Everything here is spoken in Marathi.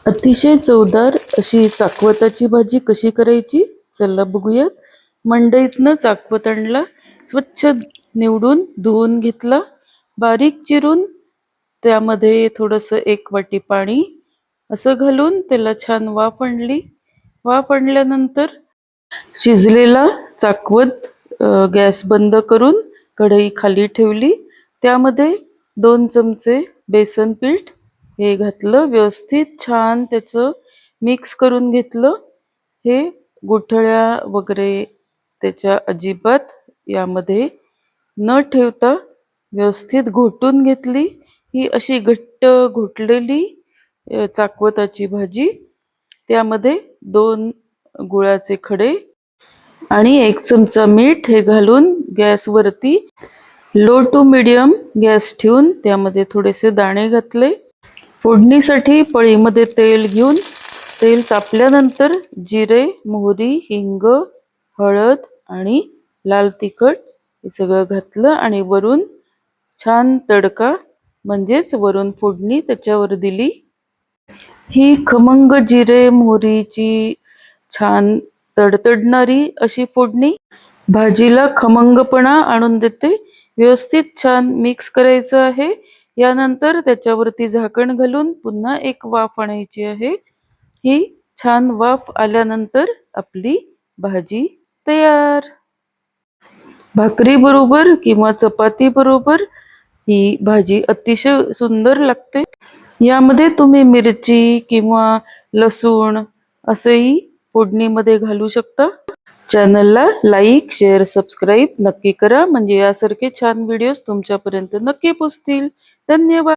अतिशय चवदार अशी चाकवताची भाजी कशी करायची चला बघूयात। मंडईतनं चाकवत आणला, स्वच्छ निवडून धुवून घेतला, बारीक चिरून त्यामध्ये थोडंसं 1 वाटी पाणी असं घालून त्याला छान वाफ आणली। वाफ आणल्यानंतर शिजलेला चाकवत गॅस बंद करून कढई खाली ठेवली। त्यामध्ये 2 चमचे बेसन पीठ हे घातलं, व्यवस्थित छान त्याचं मिक्स करून घेतलं। हे गुठळ्या वगैरे त्याच्या अजिबात यामध्ये न ठेवता व्यवस्थित घोटून घेतली। ही अशी घट्ट घोटलेली चाकवताची भाजी। त्यामध्ये 2 गुळाचे खडे आणि 1 चमचा मीठ हे घालून गॅसवरती लो टू मीडियम गॅस ठेवून त्यामध्ये थोडेसे दाणे घातले। फोडणीसाठी पळीमध्ये तेल घेऊन तेल तापल्यानंतर जिरे, मोहरी, हिंग, हळद आणि लाल तिखट हे सगळं घातलं आणि वरून छान तडका म्हणजेच वरून फोडणी त्याच्यावर दिली। ही खमंग जिरे मोहरीची छान तडतडणारी अशी फोडणी भाजीला खमंगपणा आणून देते। व्यवस्थित छान मिक्स करायचं आहे। यानंतर त्याच्यावरती झाकण घालून पुन्हा 1 वाफ आणायची आहे। ही छान वाफ आल्यानंतर आपली भाजी तयार। भाकरी बरोबर किंवा चपाती बरोबर ही भाजी अतिशय सुंदर लागते। यामध्ये तुम्ही मिरची किंवा लसूण असंही फोडणीमध्ये घालू शकता। चॅनलला लाईक, शेअर, सबस्क्राईब नक्की करा, म्हणजे यासारखे छान व्हिडिओज तुमच्यापर्यंत नक्की पोहोचतील। धन्यवाद।